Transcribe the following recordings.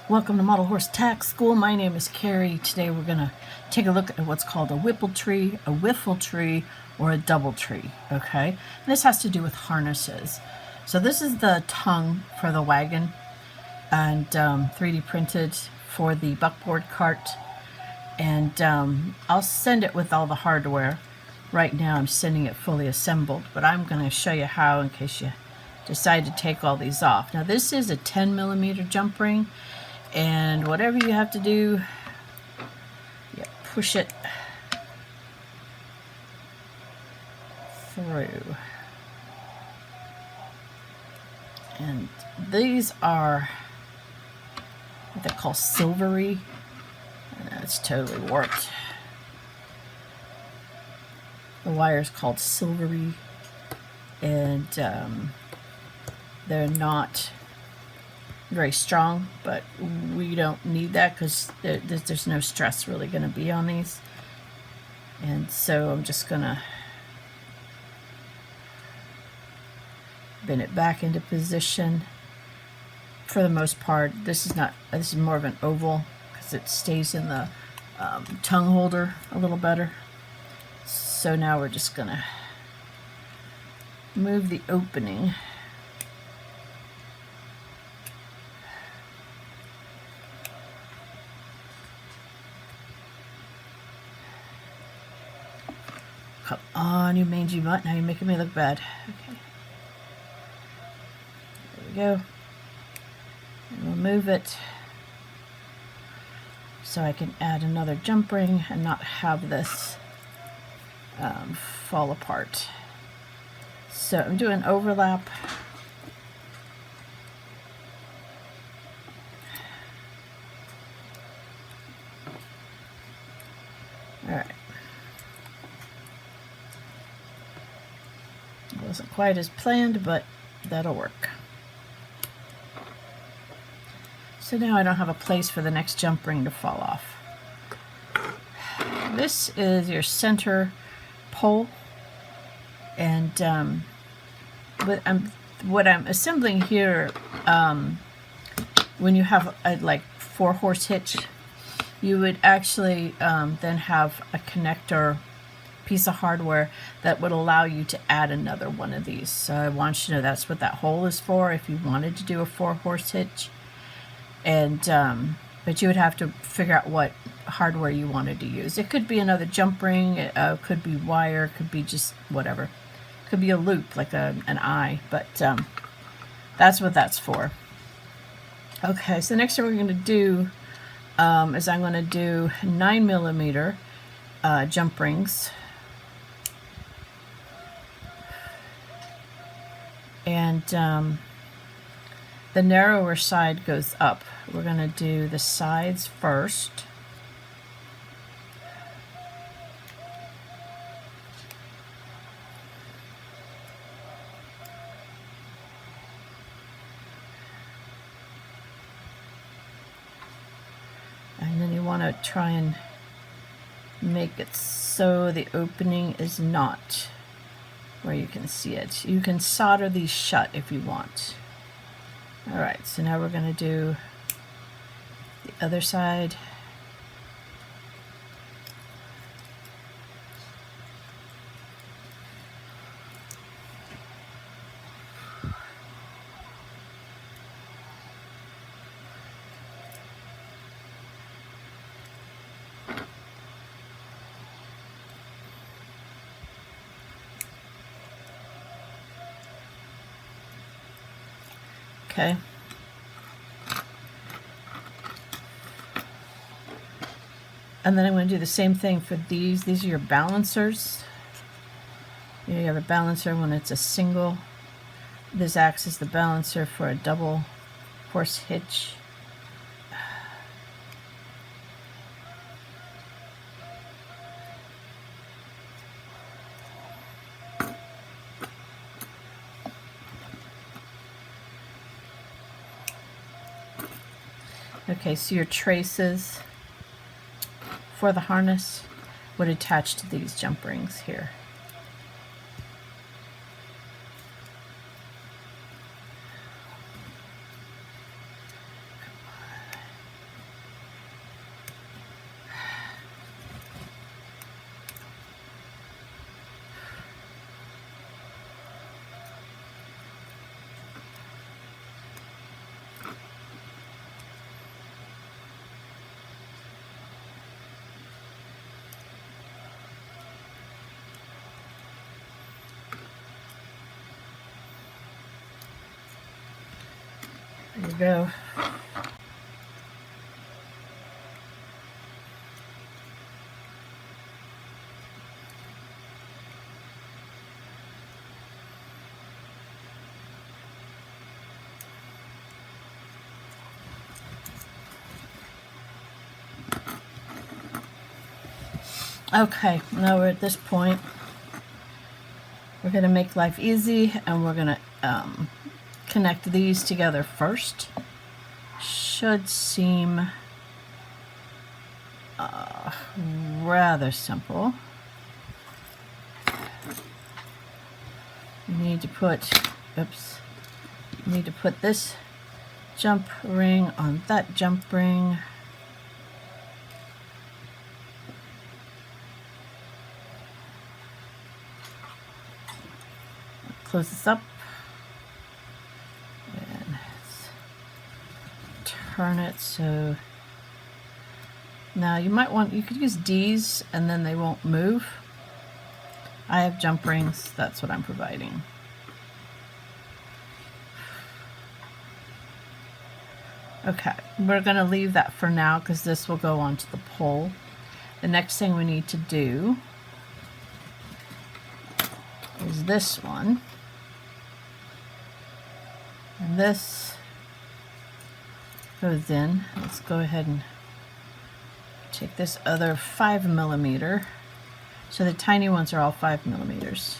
Welcome to Model Horse Tack School. My name is Carrie. Today we're going to take a look at what's called a Whippletree, a Whiffletree, or a Doubletree, okay? And this has to do with harnesses. So this is the tongue for the wagon and 3D printed for the Buckboard cart. And I'll send it with all the hardware. Right now I'm sending it fully assembled, but I'm going to show you how in case you decide to take all these off. Now this is a 10mm jump ring. And whatever you have to do, push it through. And these are what they call silvery. And it's totally warped. The wire is called silvery, and they're not very strong, but we don't need that because there's no stress really going to be on these. And so I'm just going to bend it back into position. For the most part, this is more of an oval because it stays in the tongue holder a little better. So now we're just going to move the opening . Come on, you mangy mutt. Now you're making me look bad. Okay. There we go. And we'll move it so I can add another jump ring and not have this fall apart. So I'm doing overlap. All right. Wasn't quite as planned, but that'll work. So now I don't have a place for the next jump ring to fall off. This is your center pole, and what I'm assembling here, when you have a like 4-horse hitch, you would actually then have a connector piece of hardware that would allow you to add another one of these. So I want you to know that's what that hole is for if you wanted to do a 4-horse hitch. And but you would have to figure out what hardware you wanted to use. It could be another jump ring, it could be wire, it could be just whatever. It could be a loop, like an eye, but that's what that's for. Okay, so the next thing we're going to do is I'm going to do 9mm jump rings. And the narrower side goes up. We're going to do the sides first. And then you want to try and make it so the opening is not where you can see it. You can solder these shut if you want. Alright, so now we're going to do the other side. Okay. And then I'm going to do the same thing for these. These are your balancers. You have a balancer when it's a single. This acts as the balancer for a double horse hitch. Okay, so your traces for the harness would attach to these jump rings here. There we go. Okay, now we're at this point. We're going to make life easy, and we're going to connect these together first. Should seem rather simple. You need to put, oops, you need to put this jump ring on that jump ring. Close this up and turn it so now you could use D's and then they won't move. I have jump rings, that's what I'm providing. Okay, we're going to leave that for now because this will go onto the pole. The next thing we need to do is this one. And this goes in. Let's go ahead and take this other 5mm. So the tiny ones are all 5mm.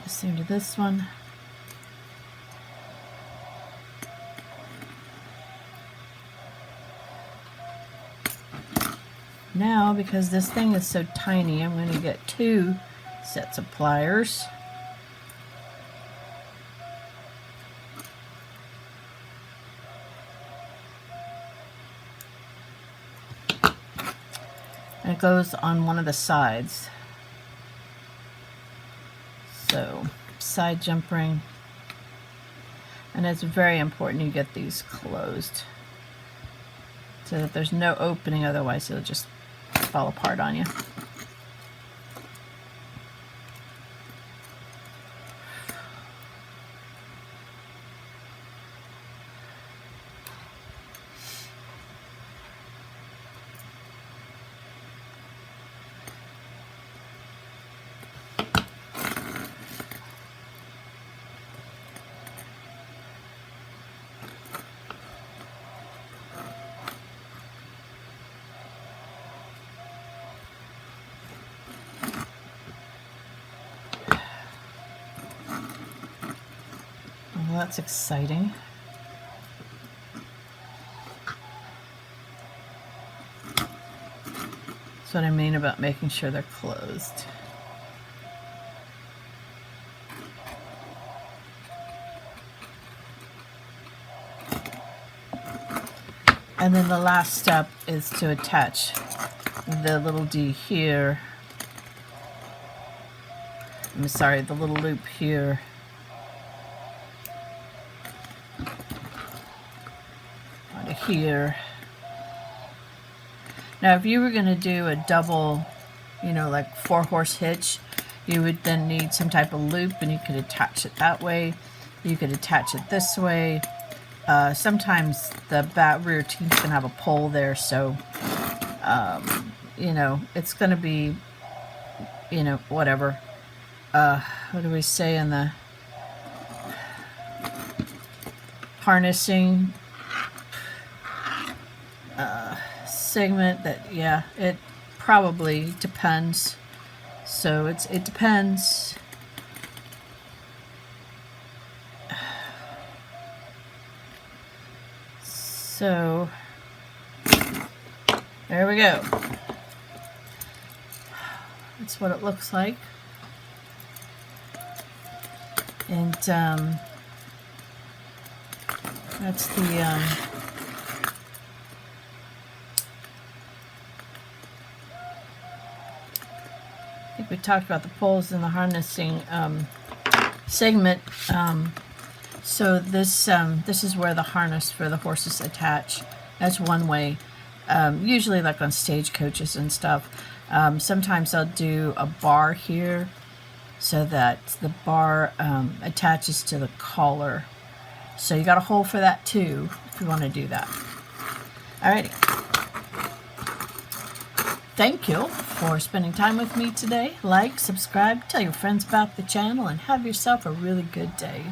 Same to this one. Now, because this thing is so tiny, I'm going to get 2 sets of pliers. And it goes on one of the sides. So, side jump ring, and it's very important you get these closed so that there's no opening, otherwise it'll just fall apart on you. Well, that's exciting. That's what I mean about making sure they're closed. And then the last step is to attach the little D here. I'm sorry, the little loop here. Onto here. Now, if you were going to do a double, like 4-horse hitch, you would then need some type of loop, and you could attach it that way. You could attach it this way. Sometimes the rear teeth can have a pole there, so, it's going to be, whatever. What do we say in the harnessing segment? That, yeah, it probably depends. So it depends. So there we go. That's what it looks like. And that's the think we talked about the poles in the harnessing segment. So this is where the harness for the horses attach. That's one way. Usually like on stagecoaches and stuff. Sometimes I'll do a bar here so that the bar attaches to the collar. So you got a hole for that too if you want to do that. Alrighty. Thank you for spending time with me today. Like, subscribe, tell your friends about the channel, and have yourself a really good day.